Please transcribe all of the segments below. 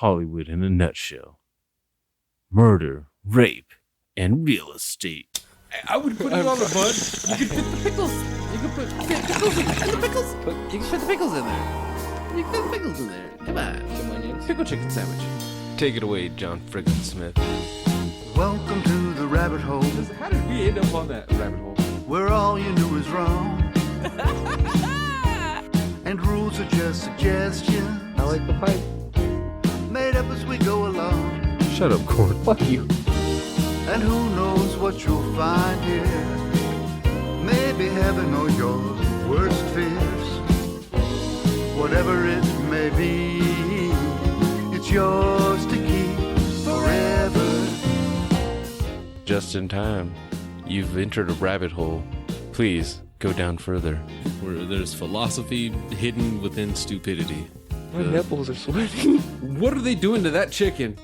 Hollywood in a nutshell. Murder, rape, and real estate. I would put it on the bud. You could fit the pickles. You could put pickles in the pickles. You can fit the pickles in there. You can fit the pickles in there. Come on. Some onions. Pickle chicken sandwich. Take it away, John Frickin Smith. Welcome to the rabbit hole, How did we end up on that rabbit hole? where all you knew is wrong. And rules are just suggestions, I like the pipe. made up as we go along. Shut up, Cord. Fuck you. And who knows what you'll find here. Maybe heaven or your worst fears. Whatever it may be, it's yours to keep forever. Just in time. You've entered a rabbit hole. Please go down further. Where there's philosophy hidden within stupidity. My nipples are sweating. What are they doing to that chicken?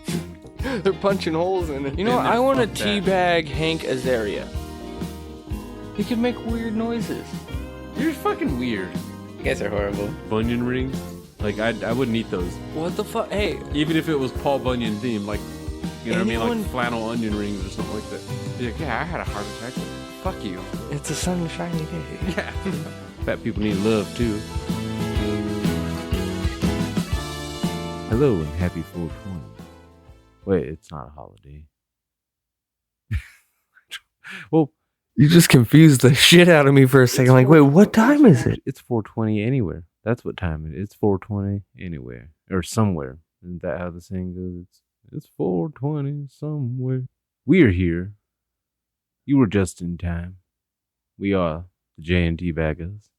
They're punching holes in it. You know, Man, I want to fuck that. teabag Hank Azaria. He can make weird noises. You're fucking weird. You guys are horrible. Bunyan rings? Like, I wouldn't eat those. What the fuck? Hey, Even if it was Paul Bunyan themed, like, you know what I mean? Anyone- Like flannel onion rings or something like that. You're like, yeah, I had a heart attack. Fuck you. it's a sunshiny day. Yeah. Fat people need love, too. Hello and happy 420. Wait, it's not a holiday. Well, You just confused the shit out of me for a second. Like, wait, what time is it? it's 420 anywhere. That's what time it is. It's 420 anywhere. Or somewhere. Isn't that how the saying goes? It's 420 somewhere. We're here. You were just in time. We are the J&T Baggers.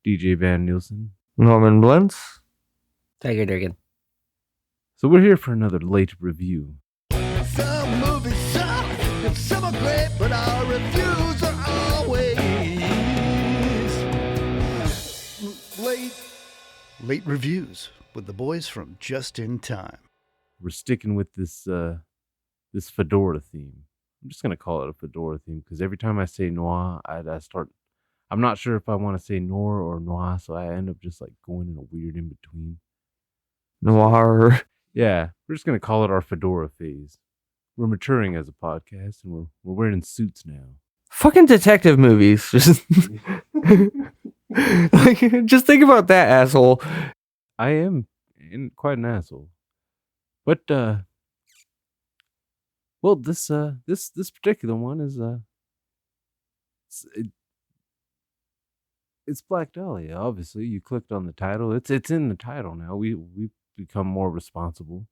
DJ Van Nielsen. Norman Blunts. Tiger Durgan. So we're here for another late review. Some movies suck, and some are great, but our reviews are always late. Late reviews with the boys from Just in Time. We're sticking with this this fedora theme. I'm just gonna call it a fedora theme because every time I say noir, I start. I'm not sure if I want to say noir or noir, so I end up just like going in a weird in between. Noir. Yeah, we're just gonna call it our fedora phase. We're maturing as a podcast, and we're wearing suits now. Fucking detective movies. Just, like, just think about that, asshole. I am quite an asshole, but well, this particular one is it's Black Dahlia. Obviously, you clicked on the title. It's in the title now. We've become more responsible.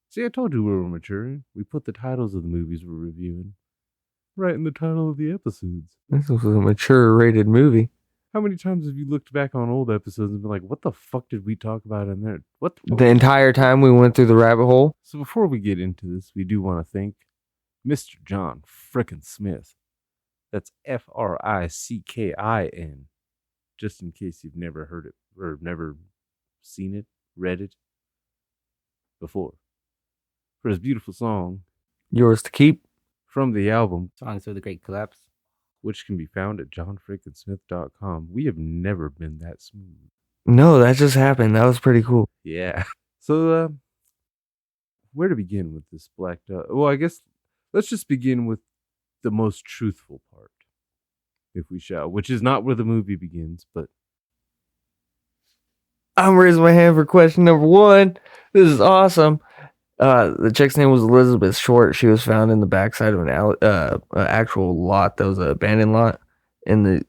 See, I told you we were maturing. We put the titles of the movies we're reviewing right in the title of the episodes. This was a mature rated movie. How many times have you looked back on old episodes and been like, what the fuck did we talk about in there? What The entire time we went through the rabbit hole. So before we get into this, we do want to thank Mr. John Frickin Smith. That's Frickin. Just in case you've never heard it or never seen it, read it before. For his beautiful song Yours to keep. from the album, Songs of the Great Collapse. which can be found at johnfrickinsmith.com. We have never been that smooth. No, that just happened. That was pretty cool. Yeah. So, where to begin with this Black Dahlia? Well, I guess let's just begin with the most truthful part, if we shall, which is not where the movie begins, but I'm raising my hand for question number 1. This is awesome. The chick's name was Elizabeth Short. She was found in the backside of an actual lot that was an abandoned lot in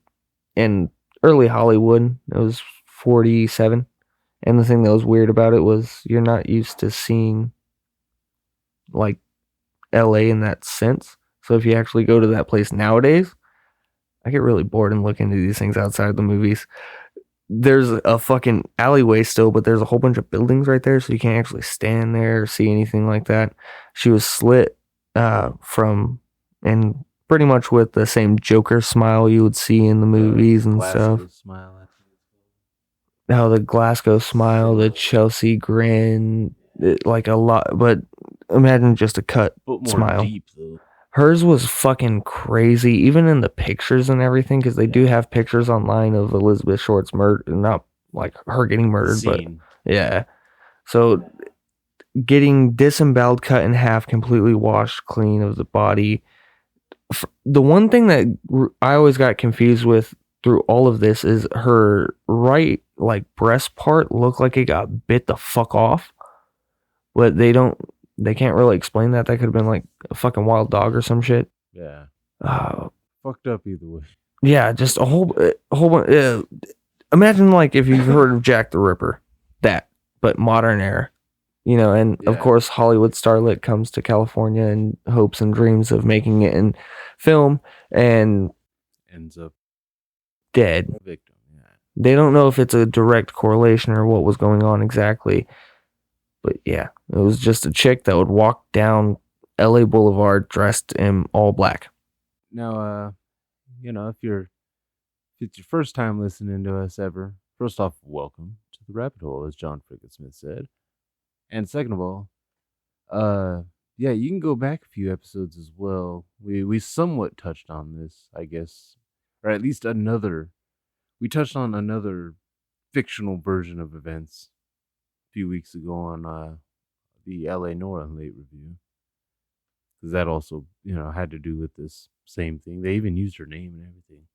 early Hollywood. It was 47. And the thing that was weird about it was you're not used to seeing like LA in that sense. So if you actually go to that place nowadays, I get really bored and look into these things outside the movies. There's a fucking alleyway still, but there's a whole bunch of buildings right there, so you can't actually stand there or see anything like that. She was slit from, and pretty much with the same Joker smile you would see in the movies and stuff. Smile, I think it's called. Now the Glasgow smile, the Chelsea grin, like a lot, but imagine just a cut But more smile. deep though. Hers was fucking crazy, even in the pictures and everything, because they do have pictures online of Elizabeth Short's murder, not like her getting murdered, but Scene. yeah. So getting disemboweled, cut in half, completely washed clean of the body. The one thing that I always got confused with through all of this is her right like breast part looked like it got bit the fuck off, but they can't really explain that. That could have been like a fucking wild dog or some shit. Yeah. Uh, Fucked up either way. yeah, just a whole bunch. Imagine like if you've heard of Jack the Ripper, but modern era, and of Yeah. course Hollywood starlet comes to California in hopes and dreams of making it in film and Ends up dead. a victim. Yeah. They don't know if it's a direct correlation or what was going on exactly. But yeah, it was just a chick that would walk down LA Boulevard dressed in all black. Now, if it's your first time listening to us ever, first off, welcome to the rabbit hole, as John Frickin Smith said. And second of all, yeah, you can go back a few episodes as well. We somewhat touched on this, I guess, or at least we touched on another fictional version of events a few weeks ago on the LA Nora late review. Because that also, had to do with this same thing. They even used her name and everything.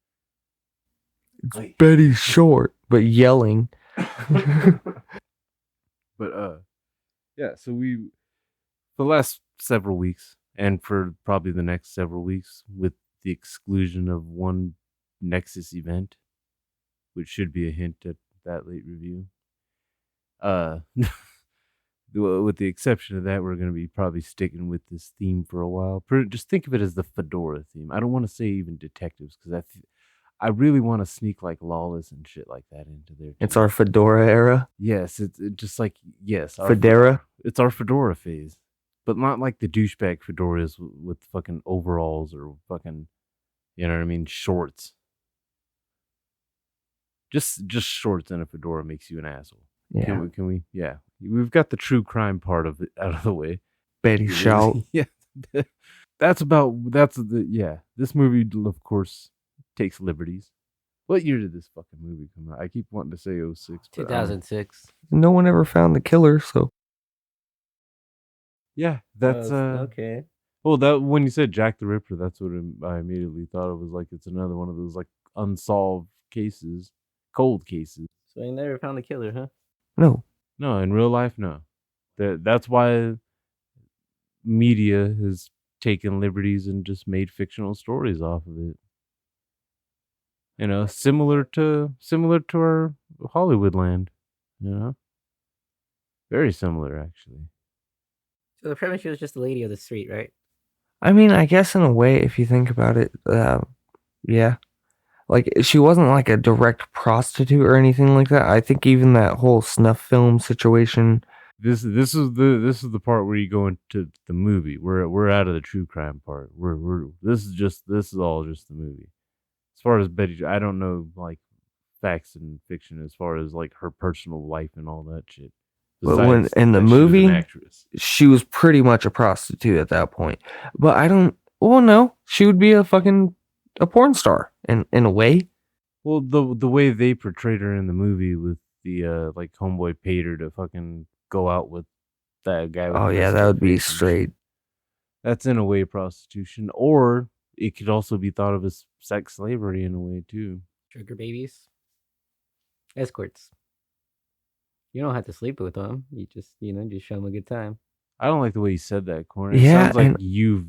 It's Betty Short, but yelling. But yeah, so the last several weeks, and for probably the next several weeks, with the exclusion of one Nexus event, which should be a hint at that late review. With the exception of that, we're going to be probably sticking with this theme for a while. Just think of it as the fedora theme. I don't want to say even detectives, because I really want to sneak like Lawless and shit like that into there. It's our fedora era. Yes, it's just like, yes. Fedora? It's our fedora phase. But not like the douchebag fedoras with fucking overalls or fucking, you know what I mean, shorts. Just shorts and a fedora makes you an asshole. Yeah. Can we? Yeah. We've got the true crime part of it out of the way. Betty Shout. Yeah. This movie, of course, takes liberties. What year did this fucking movie come out? I keep wanting to say 06. 2006. No one ever found the killer, so. Yeah, that's okay. Well, that when you said Jack the Ripper, that's what I immediately thought it was like. It's another one of those like unsolved cases, cold cases. So you never found the killer, huh? No, in real life, no. That's why media has taken liberties and just made fictional stories off of it. Similar to our Hollywood land. Very similar, actually. So the premise was just a lady of the street, right? I mean, I guess in a way, if you think about it, yeah. Like, she wasn't like a direct prostitute or anything like that. I think even that whole snuff film situation. This is the part where you go into the movie. We're out of the true crime part. This is all just the movie. As far as Betty, I don't know like facts and fiction as far as like her personal life and all that shit. But when in the movie, she was pretty much a prostitute at that point. But no, she would be a porn star in a way. Well, the way they portrayed her in the movie with the like homeboy paid her to fucking go out with that guy. Oh yeah, that would be straight. That's in a way prostitution, or it could also be thought of as sex slavery in a way too. Sugar babies, escorts. You don't have to sleep with them. You just show them a good time. I don't like the way you said that, Corn. It sounds like you've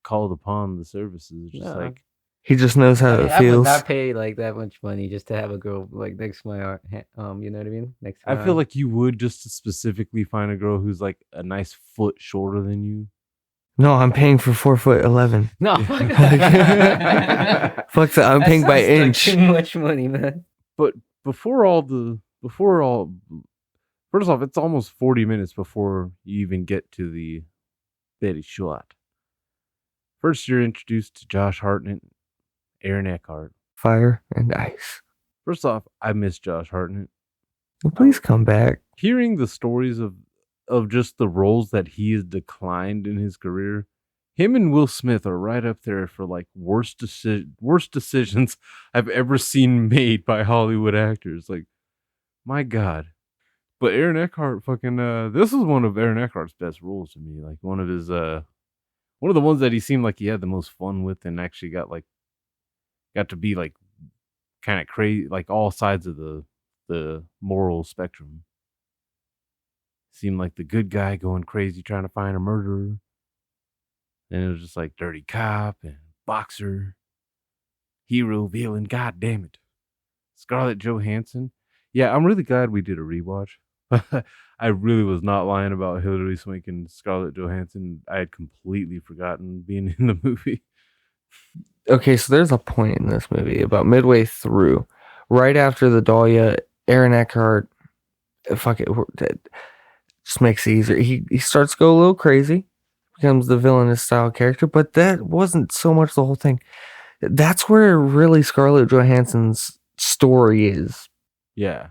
called upon the services. Just like he just knows how it feels. I would not pay like that much money just to have a girl like next to my you know what I mean? Next to my I feel like you would just to specifically find a girl who's like a nice foot shorter than you. No, I'm paying for 4'11". No, fuck that. Fuck that. I'm paying by inch. Too much money, man. But first off, it's almost 40 minutes before you even get to the Betty shot. First, you're introduced to Josh Hartnett, Aaron Eckhart. Fire and ice. First off, I miss Josh Hartnett. Please come back. Hearing the stories of just the roles that he has declined in his career, him and Will Smith are right up there for like worst decisions I've ever seen made by Hollywood actors. Like, my God. But Aaron Eckhart fucking this is one of Aaron Eckhart's best roles to me. Like one of his one of the ones that he seemed like he had the most fun with and actually got to be like kind of crazy, like all sides of the moral spectrum. Seemed like the good guy going crazy trying to find a murderer. Then it was just like dirty cop and boxer, hero, villain. God damn it, Scarlett Johansson. Yeah, I'm really glad we did a rewatch. I really was not lying about Hilary Swank and Scarlett Johansson. I had completely forgotten being in the movie. Okay, so there's a point in this movie about midway through, right after the Dahlia, Aaron Eckhart, fuck it, just makes it easier. He starts to go a little crazy, becomes the villainous style character, but that wasn't so much the whole thing. That's where really Scarlett Johansson's story Yeah.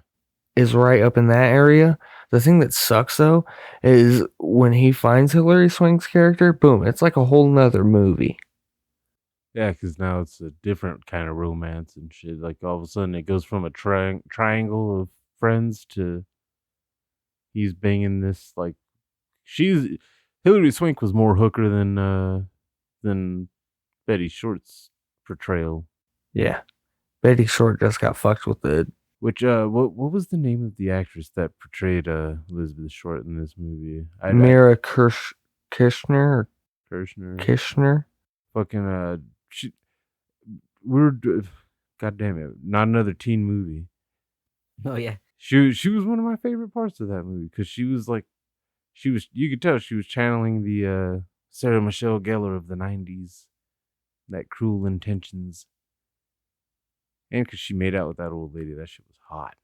is right up in that area. The thing that sucks though is when he finds Hilary Swank's character, boom, it's like a whole nother movie. Yeah, because now it's a different kind of romance and shit. Like all of a sudden it goes from a triangle of friends to he's banging this like Hilary Swank was more hooker than Betty Short's portrayal. Yeah. Betty Short just got fucked with the Which what was the name of the actress that portrayed Elizabeth Short in this movie? Mira Kirshner. Kirshner. Fucking God damn it, not another teen movie. Oh yeah. She was one of my favorite parts of that movie because you could tell she was channeling the Sarah Michelle Gellar of the 90s, that Cruel Intentions. And because she made out with that old lady, that shit was hot.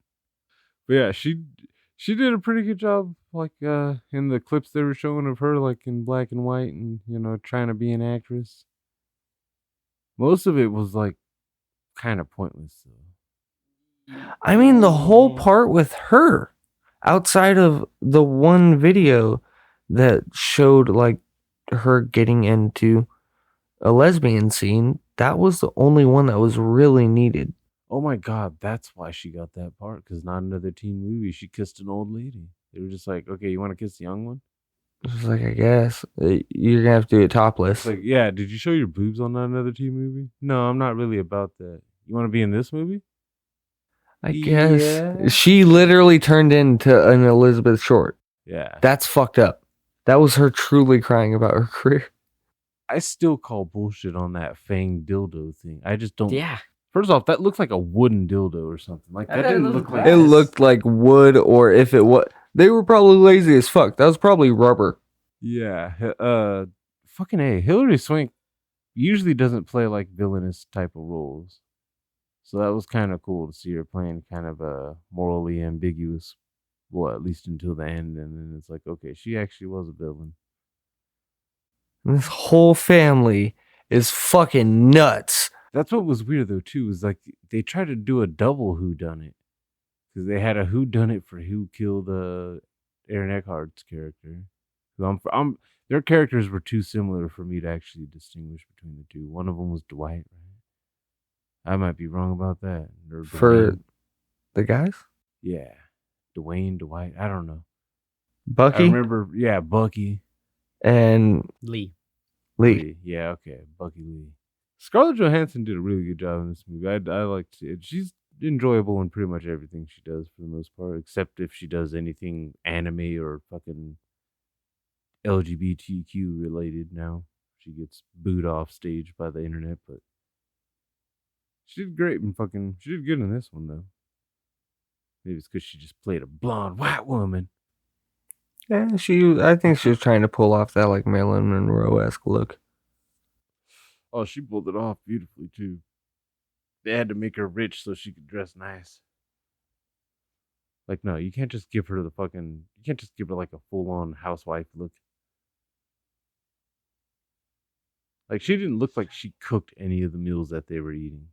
But yeah, she did a pretty good job, like in the clips they were showing of her, like in black and white, and trying to be an actress. Most of it was like kind of pointless, though. I mean, the whole part with her, outside of the one video that showed like her getting into a lesbian scene, that was the only one that was really needed. Oh my god, that's why she got that part, because not another teen movie. She kissed an old lady. They were just like, okay, you want to kiss the young one? It was like, I guess you're gonna have to do it topless. It's like, yeah, did you show your boobs on not another teen movie? No, I'm not really about that. You want to be in this movie? I guess Yeah. she literally turned into an Elizabeth Short. Yeah. That's fucked up. That was her truly crying about her career. I still call bullshit on that fang dildo thing. I just don't. Yeah. First off, that looks like a wooden dildo or something. Like that didn't look like. It looked like wood, or if it was, they were probably lazy as fuck. That was probably rubber. Yeah. Fucking A. Hilary Swank usually doesn't play like villainous type of roles. So that was kind of cool to see her playing kind of a morally ambiguous, well, at least until the end. And then it's like, okay, she actually was a villain. This whole family is fucking nuts. That's what was weird though too. Is like they tried to do a double whodunit because they had a whodunit for who killed Aaron Eckhart's character. Their characters were too similar for me to actually distinguish between the two. One of them was Dwight, right? I might be wrong about that. Or For Dwayne. the guys? Yeah, Dwayne, Dwight. I don't know. Bucky? I remember, yeah, Bucky. And Lee. Yeah, okay, Bucky Lee. Scarlett Johansson did a really good job in this movie. I liked it. She's enjoyable in pretty much everything she does for the most part, except if she does anything anime or fucking LGBTQ related. Now she gets booed off stage by the internet, but she did great and she did good in this one though. Maybe it's because she just played a blonde white woman. yeah, I think she was trying to pull off that like Marilyn Monroe-esque look. Oh, she pulled it off beautifully too. They had to make her rich so she could dress nice. Like, no, you can't just give her like a full-on housewife look. Like, she didn't look like she cooked any of the meals that they were eating.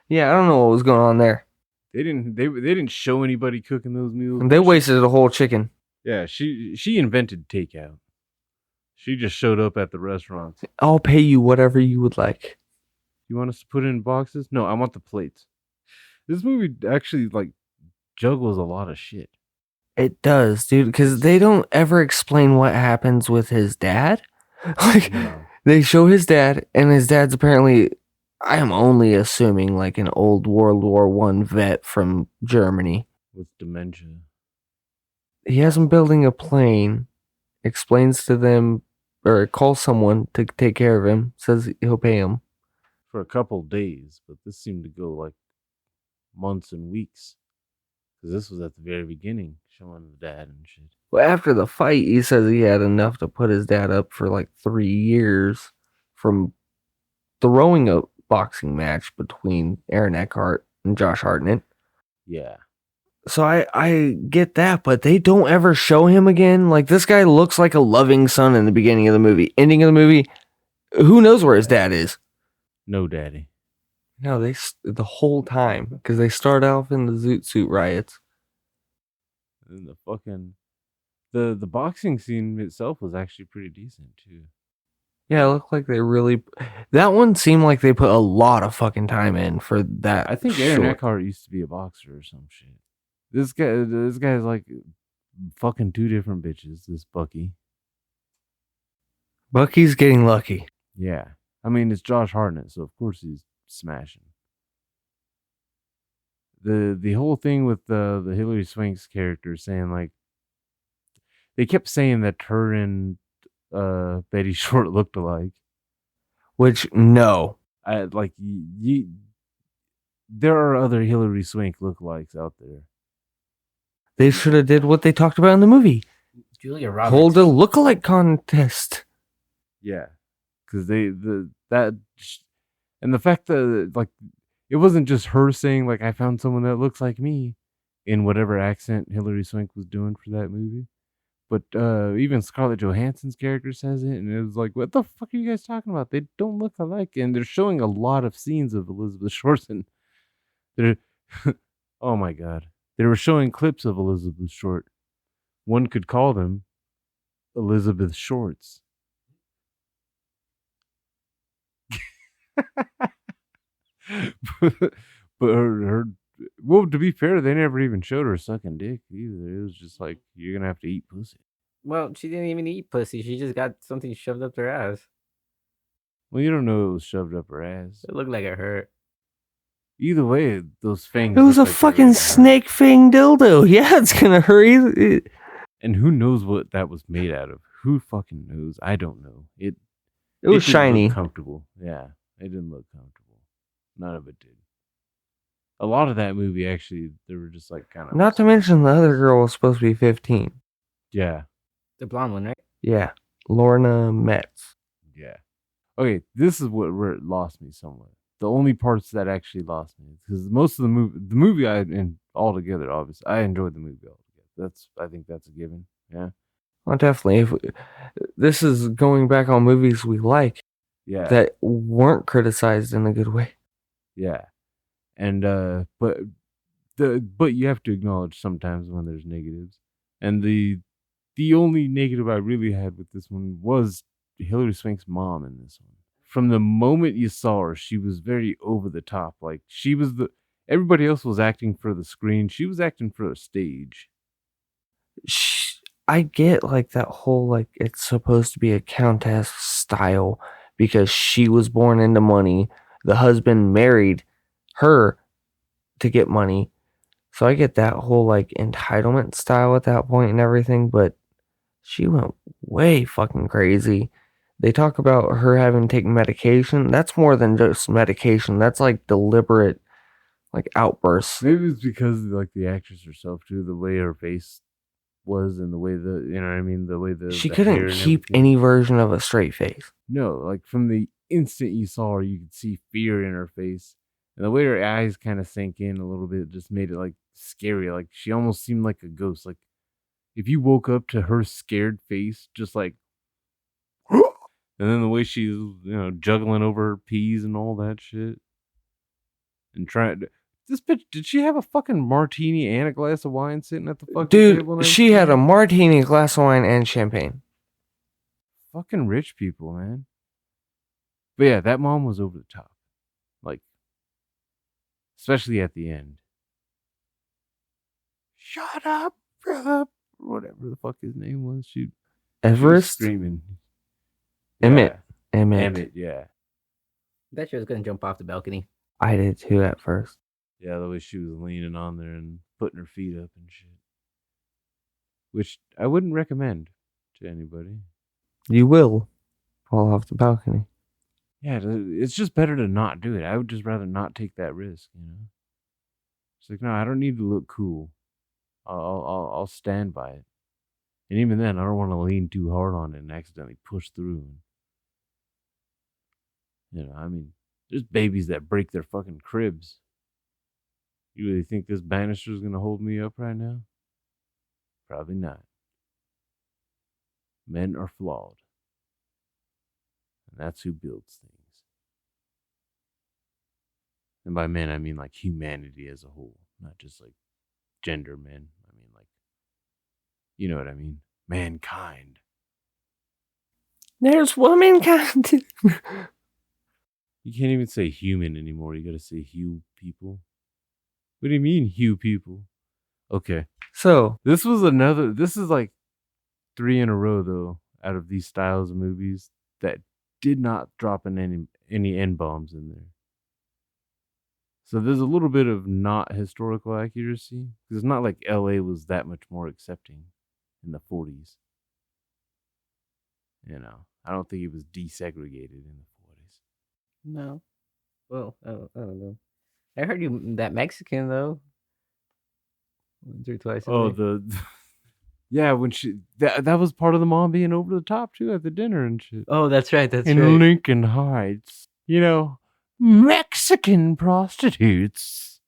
Yeah, I don't know what was going on there. They didn't show anybody cooking those meals. They wasted a whole chicken. Yeah, she invented takeout. She just showed up at the restaurants. I'll pay you whatever you would like. You want us to put it in boxes? No, I want the plates. This movie actually like juggles a lot of shit. It does, dude, because they don't ever explain what happens with his dad. Like, No. they show his dad, and his dad's apparently, I am only assuming, like an old World War One vet from Germany. With dementia. He has him building a plane, explains to them, or calls someone to take care of him, says he'll pay him. For a couple days, but this seemed to go like months and weeks. Because this was at the very beginning, showing the dad and shit. Well, after the fight, he says he had enough to put his dad up for like 3 years from throwing a boxing match between Aaron Eckhart and Josh Hartnett. Yeah. So I get that, but they don't ever show him again. Like, this guy looks like a loving son in the beginning of the movie. Ending of the movie, who knows where his dad is? No daddy. No, the whole time, because they start off in the Zoot Suit riots. And the fucking the boxing scene itself was actually pretty decent too. Yeah, it looked like they really. That one seemed like they put a lot of fucking time in for that. I think Aaron short. Eckhart used to be a boxer or some shit. This guy's like fucking 2 different bitches. This Bucky. Bucky's getting lucky. Yeah, I mean it's Josh Hartnett, so of course he's smashing. The whole thing with the Hilary Swank's character saying like they kept saying that her and Betty Short looked alike. Which, no. I like you. There are other Hilary Swank lookalikes out there. They should have did what they talked about in the movie. Julia Roberts. Hold a lookalike contest. Yeah, because and the fact that like it wasn't just her saying like I found someone that looks like me in whatever accent Hilary Swank was doing for that movie, but even Scarlett Johansson's character says it, and it was like, what the fuck are you guys talking about? They don't look alike, and they're showing a lot of scenes of Elizabeth Short. And they're oh my god, they were showing clips of Elizabeth Short. One could call them Elizabeth Shorts. but her well, to be fair, they never even showed her sucking dick either. It was just like, you're gonna have to eat pussy. Well, she didn't even eat pussy. She just got something shoved up her ass. Well, you don't know it was shoved up her ass. It looked like it hurt. Either way, those fangs. It was a look like they were fucking gonna hurt. snake fang dildo. Yeah, it's gonna hurt. And who knows what that was made out of? Who fucking knows? I don't know. It It was didn't shiny. look comfortable. Yeah, it didn't look comfortable. None of it did. A lot of that movie, actually, they were just like kind of. Not to mention the other girl was supposed to be 15. Yeah, The blonde one, right? Yeah, Lorna Metz. yeah. Okay, this is where it lost me somewhat. The only parts that actually lost me, because most of the movie and altogether, obviously, I enjoyed the movie altogether. I think that's a given. Yeah, Well, definitely. This is going back on movies we like yeah, that weren't criticized in a good way. yeah. And but you have to acknowledge sometimes when there's negatives, and the only negative I really had with this one was Hilary Swank's mom in this one. From the moment you saw her, she was very over the top. Like, she was everybody else was acting for the screen. She was acting for the stage. I get like that whole like it's supposed to be a countess style because she was born into money. The husband married her to get money. So I get that whole like entitlement style at that point and everything, but she went way fucking crazy. They talk about her having taken medication. That's more than just medication. That's like deliberate like outbursts. Maybe it's because like the actress herself too, the way her face was and the way you know what I mean, the way She the couldn't hair and keep everything. any version of a straight face. No, like from the instant you saw her, you could see fear in her face. And the way her eyes kind of sank in a little bit just made it like scary. Like she almost seemed like a ghost. Like if you woke up to her scared face, just like, and then the way she's, juggling over her peas and all that shit. And this bitch, did she have a fucking martini and a glass of wine sitting at the fucking table? Dude, she had a martini, glass of wine, and champagne. Fucking rich people, man. But yeah, that mom was over the top. Like, especially at the end. Shut up. whatever the fuck his name was. She was Everest? screaming. Emmett. Yeah. Emmett. Emmett, yeah. That she was gonna jump off the balcony. I did too at first. Yeah, the way she was leaning on there and putting her feet up and shit. Which I wouldn't recommend to anybody. You will fall off the balcony. Yeah, it's just better to not do it. I would just rather not take that risk, It's like, no, I don't need to look cool. I'll stand by it. And even then, I don't want to lean too hard on it and accidentally push through. I mean, there's babies that break their fucking cribs. You really think this banister's gonna hold me up right now? Probably not. Men are flawed. And that's who builds things. And by men, I mean like humanity as a whole, not just like gender men. I mean like, you know what I mean? Mankind. There's womankind. You can't even say human anymore. You gotta say hue people. What do you mean, hue people? Okay. So, This is like 3 in a row, though, out of these styles of movies that did not drop in any N-bombs in there. So there's a little bit of not historical accuracy. Because it's not like LA was that much more accepting in the 40s. I don't think it was desegregated in the 40s. No. Well, I don't know. I heard you that Mexican though. Once or twice. Oh, yeah, when that was part of the mom being over the top too at the dinner and shit. Oh, that's right. That's in right. Lincoln Heights, Mexican prostitutes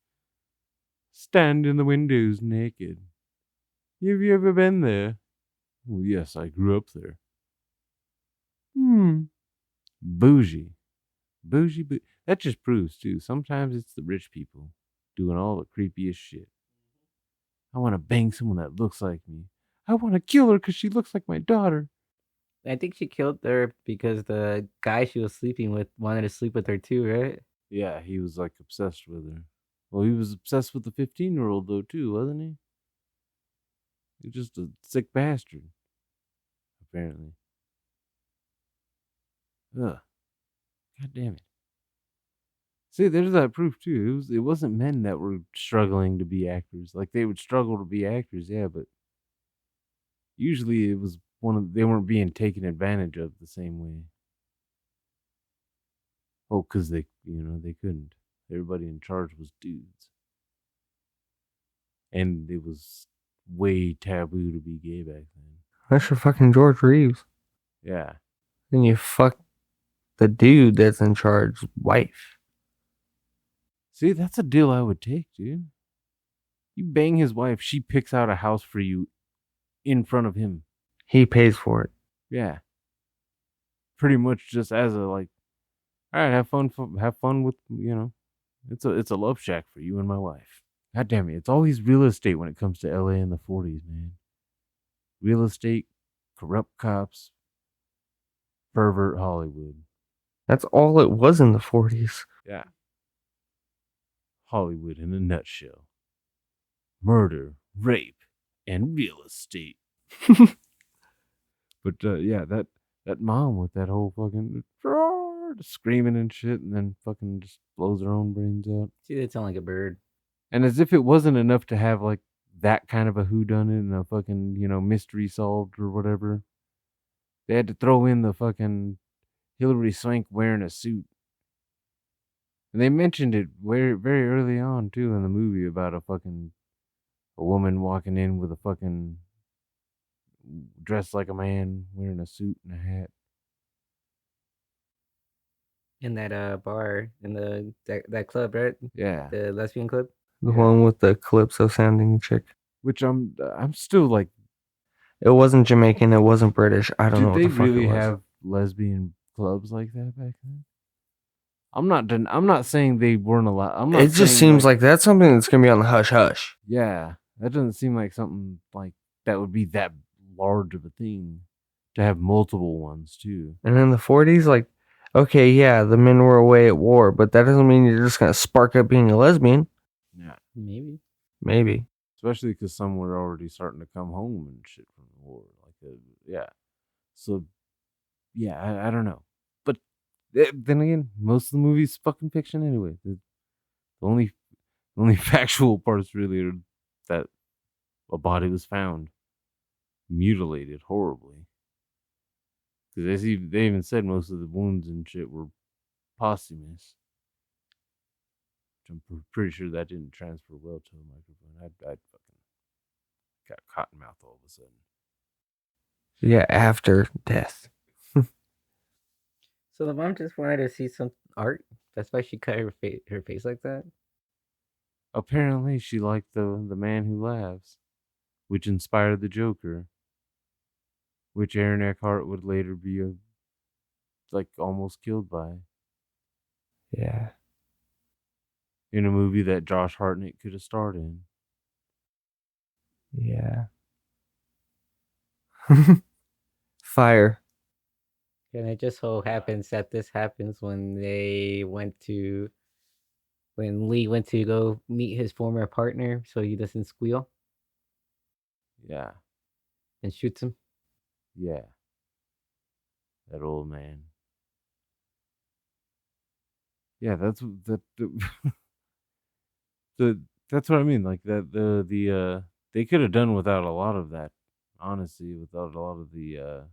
stand in the windows naked. Have you ever been there? Well, yes, I grew up there. Bougie. That just proves too. Sometimes it's the rich people doing all the creepiest shit. I want to bang someone that looks like me. I want to kill her because she looks like my daughter. I think she killed her because the guy she was sleeping with wanted to sleep with her too, right? Yeah, he was like obsessed with her. Well, he was obsessed with the 15-year-old though too, wasn't he? He was just a sick bastard. Apparently. Ugh. God damn it. See, there's that proof too. It wasn't men that were struggling to be actors. Like they would struggle to be actors, yeah, but usually it was they weren't being taken advantage of the same way. Oh, because they couldn't. Everybody in charge was dudes. And it was way taboo to be gay back then. that's your fucking George Reeves. Yeah. Then you fuck the dude that's in charge's wife. See, that's a deal I would take, dude. You bang his wife, she picks out a house for you in front of him. He pays for it. Yeah. Pretty much just as a like, all right, have fun with, it's a love shack for you and my wife. God damn it, it's always real estate when it comes to LA in the 40s, man. Real estate, corrupt cops, pervert Hollywood. That's all it was in the 40s. Yeah. Hollywood in a nutshell. Murder, rape, and real estate. But yeah, that mom with that whole fucking screaming and shit, and then fucking just blows her own brains out. She did sound like a bird. And as if it wasn't enough to have like that kind of a whodunit and a fucking mystery solved or whatever, they had to throw in the fucking Hilary Swank wearing a suit. And they mentioned it very, very early on too in the movie about a woman walking in with a fucking dressed like a man wearing a suit and a hat. In that bar in that club, right? Yeah. The lesbian club. The one with the calypso sounding chick. Which I'm still like, it wasn't Jamaican, it wasn't British. I don't know what the fuck Did they really it was. have lesbian clubs like that back then? I'm not saying they weren't allowed. It just seems like that's something that's gonna be on the hush hush. Yeah, that doesn't seem like something like that would be that large of a thing to have multiple ones too. And in the 40s, like, okay, yeah, the men were away at war, but that doesn't mean you're just gonna spark up being a lesbian. Yeah, Maybe. Maybe. especially because some were already starting to come home and shit from the war. Yeah. So, yeah, I don't know. But then again, most of the movie's fucking fiction anyway. The only factual parts really are that a body was found mutilated horribly. Because they even said most of the wounds and shit were posthumous. Which I'm pretty sure that didn't transfer well to the microphone. I'd fucking got cotton mouth all of a sudden. Yeah, after death. So the mom just wanted to see some art. That's why she cut her face like that. Apparently, she liked the man who laughs, which inspired the Joker, which Aaron Eckhart would later be almost killed by. Yeah. In a movie that Josh Hartnett could have starred in. Yeah. Fire. And it just so happens that this happens when Lee went to go meet his former partner so he doesn't squeal Yeah. and shoots him. Yeah. That old man. Yeah, that's that's what I mean. Like that they could have done without a lot of that, honestly, without a lot of the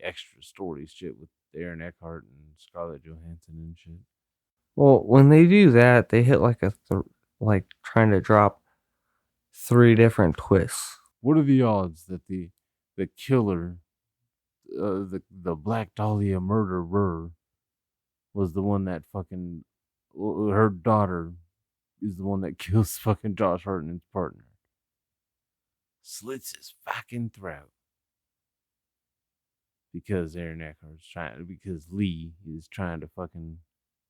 extra story shit with Aaron Eckhart and Scarlett Johansson and shit. Well, when they do that, they hit like trying to drop 3 different twists. What are the odds that the killer, the Black Dahlia murderer, was the one that fucking her daughter is the one that kills fucking Josh Hartnett's partner, slits his fucking throat because because Lee is trying to fucking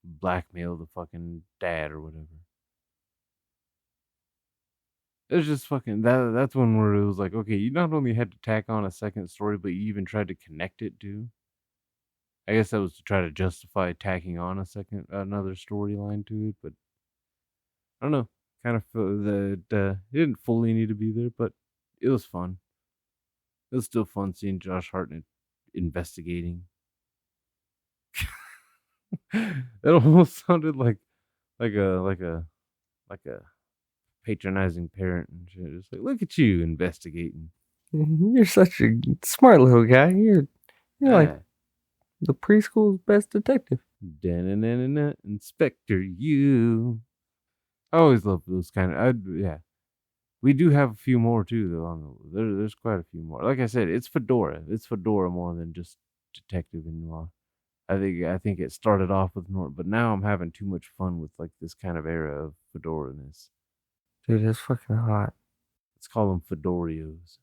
blackmail the fucking dad or whatever. It was just fucking that's one where it was like, okay, you not only had to tack on a second story, but you even tried to connect it to. I guess that was to try to justify tacking on another storyline to it, but I don't know. Kind of feel that it didn't fully need to be there, but it was fun. It was still fun seeing Josh Hartnett investigating. It almost sounded like a patronizing parent and shit. Just like, look at you investigating. You're such a smart little guy. You're like the preschool's best detective. Da-na-na-na-na, Inspector you. I always love those kind of. Yeah, we do have a few more too, though. There's quite a few more. Like I said, it's Fedora. It's Fedora more than just detective and noir. I think it started off with noir, but now I'm having too much fun with like this kind of era of Fedora-ness. Dude, it's fucking hot. Let's call them Fedorios.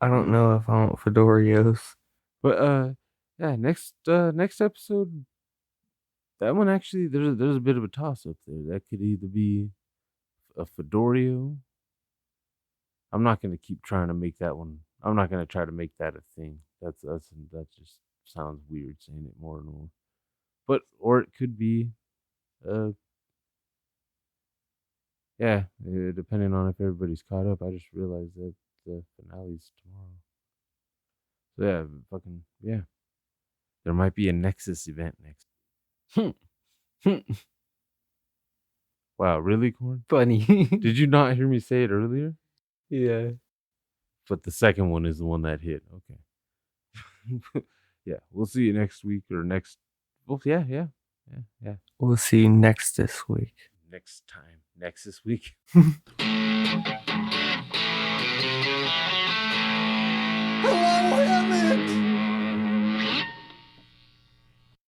I don't know if I want Fedorios. But yeah, next episode, that one actually there's a bit of a toss up there. That could either be a Fedorio. I'm not gonna keep trying to make that one. I'm not gonna try to make that a thing. That just sounds weird saying it more and more. But or it could be, yeah, depending on if everybody's caught up. I just realized that the finale's tomorrow. So yeah, fucking yeah. There might be a Nexus event next. Wow, really, Corn? Funny. Did you not hear me say it earlier? Yeah. But the second one is the one that hit. Okay. Yeah, we'll see you next week or next. Well, yeah. We'll see you next this week. Next time. Next this week.